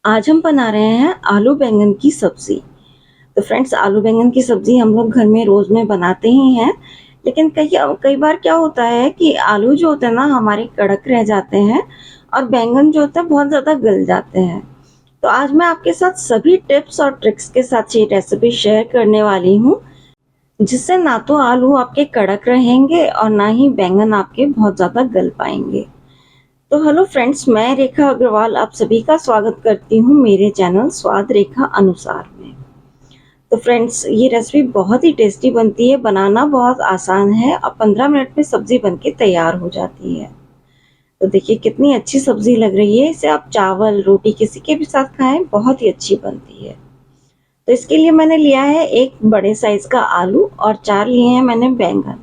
आज हम बना रहे हैं आलू बैंगन की सब्जी। तो फ्रेंड्स, आलू बैंगन की सब्जी हम लोग घर में रोज में बनाते ही हैं। लेकिन कई कई बार क्या होता है कि आलू जो होते हैं ना हमारे कड़क रह जाते हैं और बैंगन जो होता है बहुत ज़्यादा गल जाते हैं। तो आज मैं आपके साथ सभी टिप्स और ट्रिक्स के साथ ये रेसिपी शेयर करने वाली हूँ, जिससे ना तो आलू आपके कड़क रहेंगे और ना ही बैंगन आपके बहुत ज़्यादा गल पाएंगे। तो हेलो फ्रेंड्स, मैं रेखा अग्रवाल आप सभी का स्वागत करती हूँ मेरे चैनल स्वाद रेखा अनुसार में। तो फ्रेंड्स, ये रेसिपी बहुत ही टेस्टी बनती है, बनाना बहुत आसान है और 15 मिनट में सब्जी बनके तैयार हो जाती है। तो देखिए कितनी अच्छी सब्जी लग रही है, इसे आप चावल रोटी किसी के भी साथ खाएं, बहुत ही अच्छी बनती है। तो इसके लिए मैंने लिया है एक बड़े साइज का आलू और 4 लिए हैं मैंने बैंगन,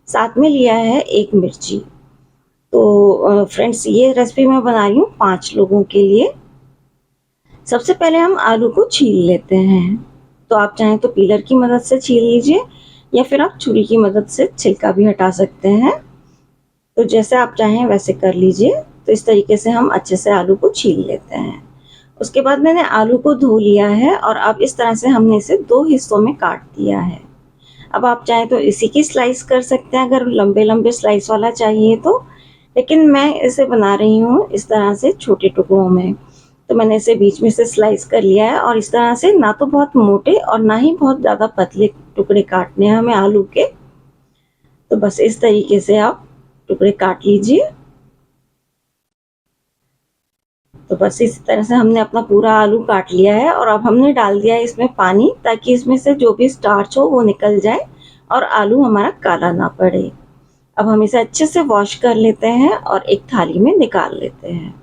साथ में लिया है एक मिर्ची। तो फ्रेंड्स, ये रेसिपी मैं बना रही हूँ 5 लोगों के लिए। सबसे पहले हम आलू को छील लेते हैं। तो आप चाहें तो पीलर की मदद से छील लीजिए या फिर आप छुरी की मदद से छिलका भी हटा सकते हैं। तो जैसे आप चाहें वैसे कर लीजिए। तो इस तरीके से हम अच्छे से आलू को छील लेते हैं। उसके बाद मैंने आलू को धो लिया है और अब इस तरह से हमने इसे 2 हिस्सों में काट दिया है। अब आप चाहें तो इसी की स्लाइस कर सकते हैं अगर लंबे लंबे स्लाइस वाला चाहिए तो, लेकिन मैं इसे बना रही हूँ इस तरह से छोटे टुकड़ों में। तो मैंने इसे बीच में से स्लाइस कर लिया है और इस तरह से ना तो बहुत मोटे और ना ही बहुत ज़्यादा पतले टुकड़े काटने हैं हमें आलू के। तो बस इस तरीके से आप टुकड़े काट लीजिए। तो बस इस तरह से हमने अपना पूरा आलू काट लिया है और अब हमने डाल दिया है इसमें पानी, ताकि इसमें से जो भी स्टार्च हो वो निकल जाए और आलू हमारा काला ना पड़े। अब हम इसे अच्छे से वॉश कर लेते हैं और एक थाली में निकाल लेते हैं।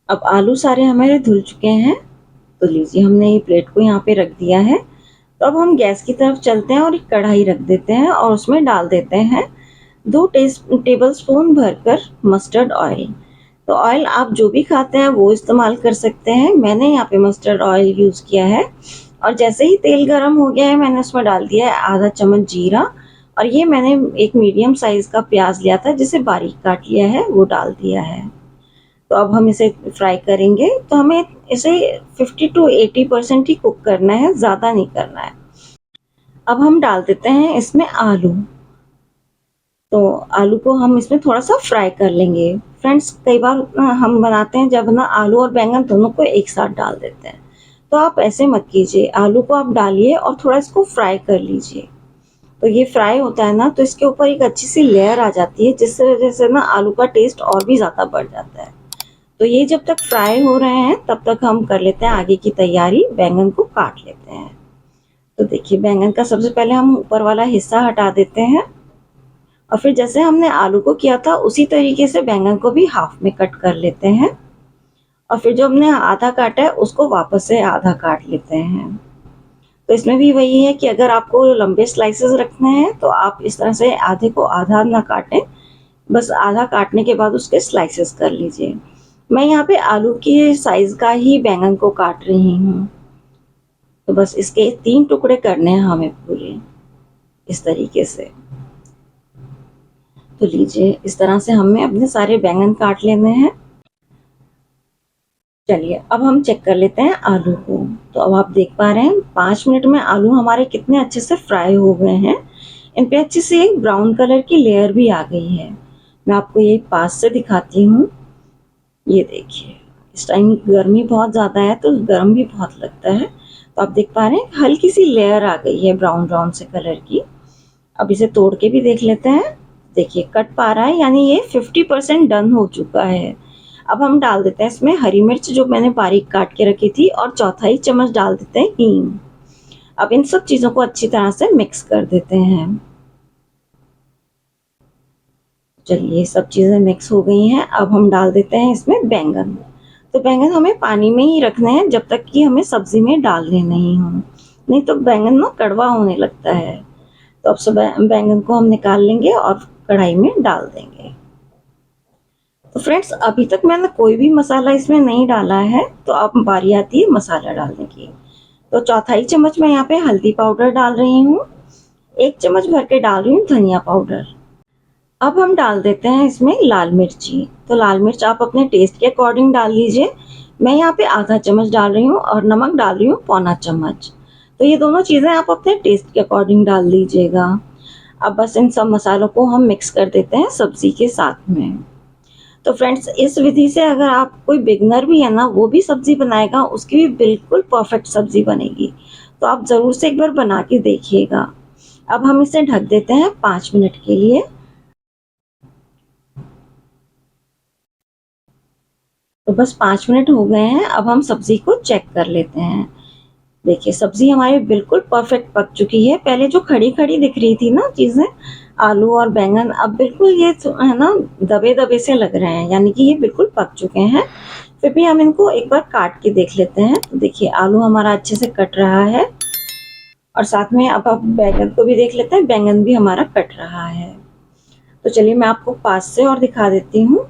अब आलू सारे हमारे धुल चुके हैं। तो लीजिए, हमने ये प्लेट को यहाँ पे रख दिया है। तो अब हम गैस की तरफ चलते हैं और एक कढ़ाई रख देते हैं और उसमें डाल देते हैं 2 टेबल स्पून भरकर मस्टर्ड ऑयल। तो ऑयल आप जो भी खाते हैं वो इस्तेमाल कर सकते हैं। मैंने यहाँ पे मस्टर्ड ऑयल यूज़ किया है। और जैसे ही तेल गर्म हो गया है मैंने उसमें डाल दिया है आधा चम्मच जीरा। और ये मैंने एक मीडियम साइज़ का प्याज लिया था जिसे बारीक काट लिया है, वो डाल दिया है। तो अब हम इसे फ्राई करेंगे। तो हमें इसे 50 टू 80% ही कुक करना है, ज़्यादा नहीं करना है। अब हम डाल देते हैं इसमें आलू। तो आलू को हम इसमें थोड़ा सा फ्राई कर लेंगे। फ्रेंड्स, कई बार हम बनाते हैं जब ना आलू और बैंगन दोनों को एक साथ डाल देते हैं। तो आप ऐसे मत कीजिए, आलू को आप डालिए और थोड़ा इसको फ्राई कर लीजिए। तो ये फ्राई होता है ना तो इसके ऊपर एक अच्छी सी लेयर आ जाती है, जिससे वजह से ना आलू का टेस्ट और भी ज़्यादा बढ़ जाता है। तो ये जब तक फ्राई हो रहे हैं तब तक हम कर लेते हैं आगे की तैयारी, बैंगन को काट लेते हैं। तो देखिए, बैंगन का सबसे पहले हम ऊपर वाला हिस्सा हटा देते हैं और फिर जैसे हमने आलू को किया था उसी तरीके से बैंगन को भी हाफ में कट कर लेते हैं। और फिर जो हमने आधा काटा है उसको वापस से आधा काट लेते हैं। तो इसमें भी वही है कि अगर आपको लंबे स्लाइसेस रखने हैं तो आप इस तरह से आधे को आधा ना काटें, बस आधा काटने के बाद उसके स्लाइसेस कर लीजिए। मैं यहाँ पे आलू के साइज का ही बैंगन को काट रही हूँ। तो बस इसके 3 टुकड़े करने हैं हमें पूरे इस तरीके से। तो लीजिए, इस तरह से हमें अपने सारे बैंगन काट लेने हैं। चलिए, अब हम चेक कर लेते हैं आलू को। तो अब आप देख पा रहे हैं 5 मिनट में आलू हमारे कितने अच्छे से फ्राई हो गए हैं। इन पे अच्छी सी एक ब्राउन कलर की लेयर भी आ गई है। मैं आपको ये पास से दिखाती हूँ। ये देखिए, इस टाइम गर्मी बहुत ज़्यादा है तो गर्म भी बहुत लगता है। तो आप देख पा रहे हैं हल्की सी लेयर आ गई है ब्राउन ब्राउन से कलर की। अब इसे तोड़ के भी देख लेते हैं। देखिए, कट पा रहा है, यानी ये 50% डन हो चुका है। अब हम डाल देते हैं इसमें हरी मिर्च जो मैंने बारीक काट के रखी थी और चौथाई चम्मच डाल देते हैं हींग। अब इन सब चीज़ों को अच्छी तरह से मिक्स कर देते हैं। चलिए, सब चीज़ें मिक्स हो गई हैं। अब हम डाल देते हैं इसमें बैंगन। तो बैंगन हमें पानी में ही रखने हैं जब तक कि हमें सब्जी में डालने नहीं हों, नहीं तो बैंगन ना कड़वा होने लगता है। तो अब सब बैंगन को हम निकाल लेंगे और कढ़ाई में डाल देंगे। तो फ्रेंड्स, अभी तक मैंने कोई भी मसाला इसमें नहीं डाला है, तो अब बारी आती है मसाला डालने की। तो चौथाई चम्मच मैं यहाँ पे हल्दी पाउडर डाल रही हूँ, 1 चम्मच भर के डाल रही हूँ धनिया पाउडर। अब हम डाल देते हैं इसमें लाल मिर्ची। तो लाल मिर्च आप अपने टेस्ट के अकॉर्डिंग डाल लीजिए। मैं यहाँ पे आधा चम्मच डाल रही हूँ और नमक डाल रही हूँ पौना चम्मच। तो ये दोनों चीज़ें आप अपने टेस्ट के अकॉर्डिंग डाल लीजिएगा। अब बस इन सब मसालों को हम मिक्स कर देते हैं सब्जी के साथ में। तो फ्रेंड्स, इस विधि से अगर आप कोई बिगनर भी है ना, वो भी सब्जी बनाएगा, उसकी भी बिल्कुल परफेक्ट सब्जी बनेगी। तो आप ज़रूर से एक बार बना के देखिएगा। अब हम इसे ढक देते हैं 5 मिनट के लिए। तो बस 5 मिनट हो गए हैं। अब हम सब्जी को चेक कर लेते हैं। देखिए, सब्जी हमारी बिल्कुल परफेक्ट पक चुकी है। पहले जो खड़ी खड़ी दिख रही थी ना चीज़ें, आलू और बैंगन, अब बिल्कुल ये है ना दबे दबे से लग रहे हैं, यानी कि ये बिल्कुल पक चुके हैं। फिर भी हम इनको एक बार काट के देख लेते हैं। तो देखिए, आलू हमारा अच्छे से कट रहा है और साथ में अब आप बैंगन को भी देख लेते हैं, बैंगन भी हमारा कट रहा है। तो चलिए मैं आपको पास से और दिखा देती हूँ।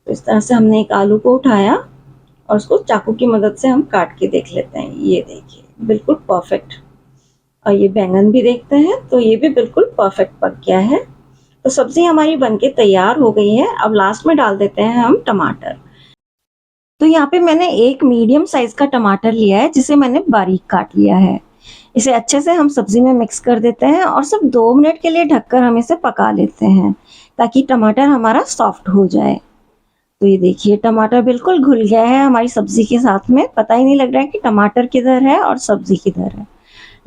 तो इस तरह से हमने एक आलू को उठाया और उसको चाकू की मदद से हम काट के देख लेते हैं। ये देखिए, बिल्कुल परफेक्ट। और ये बैंगन भी देखते हैं, तो ये भी बिल्कुल परफेक्ट पक गया है। तो सब्जी हमारी बनके तैयार हो गई है। अब लास्ट में डाल देते हैं हम टमाटर। तो यहाँ पे मैंने एक मीडियम साइज का टमाटर लिया है, जिसे मैंने बारीक काट लिया है। इसे अच्छे से हम सब्जी में मिक्स कर देते हैं और सिर्फ 2 मिनट के लिए ढककर हम इसे पका लेते हैं, ताकि टमाटर हमारा सॉफ्ट हो जाए। तो ये देखिए, टमाटर बिल्कुल घुल गया है हमारी सब्जी के साथ में। पता ही नहीं लग रहा है कि टमाटर किधर है और सब्जी किधर है।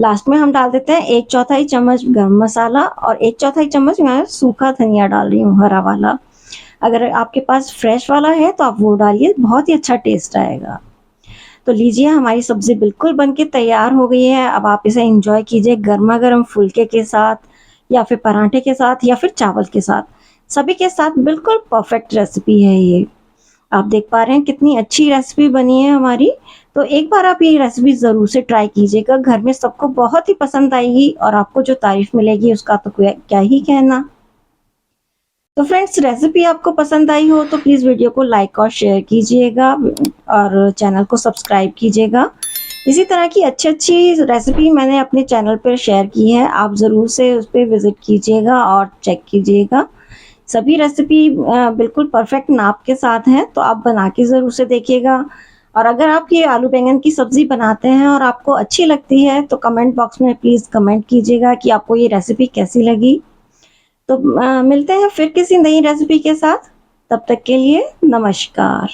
लास्ट में हम डाल देते हैं 1/4 चम्मच गरम मसाला और 1/4 चम्मच मैं सूखा धनिया डाल रही हूँ, हरा वाला। अगर आपके पास फ्रेश वाला है तो आप वो डालिए, बहुत ही अच्छा टेस्ट आएगा। तो लीजिए, हमारी सब्जी बिल्कुल बनके तैयार हो गई है। अब आप इसे एंजॉय कीजिए गर्मा गर्म फुल्के के साथ, या फिर पराठे के साथ, या फिर चावल के साथ। सभी के साथ बिल्कुल परफेक्ट रेसिपी है ये। आप देख पा रहे हैं कितनी अच्छी रेसिपी बनी है हमारी। तो एक बार आप ये रेसिपी ज़रूर से ट्राई कीजिएगा। घर में सबको बहुत ही पसंद आएगी और आपको जो तारीफ मिलेगी उसका तो क्या ही कहना। तो फ्रेंड्स, रेसिपी आपको पसंद आई हो तो प्लीज़ वीडियो को लाइक और शेयर कीजिएगा और चैनल को सब्सक्राइब कीजिएगा। इसी तरह की अच्छी रेसिपी मैंने अपने चैनल पर शेयर की है, आप ज़रूर से उस पर विज़िट कीजिएगा और चेक कीजिएगा। सभी रेसिपी बिल्कुल परफेक्ट नाप के साथ हैं, तो आप बना के ज़रूर से देखिएगा। और अगर आप ये आलू बैंगन की सब्ज़ी बनाते हैं और आपको अच्छी लगती है तो कमेंट बॉक्स में प्लीज़ कमेंट कीजिएगा कि आपको ये रेसिपी कैसी लगी। तो मिलते हैं फिर किसी नई रेसिपी के साथ। तब तक के लिए नमस्कार।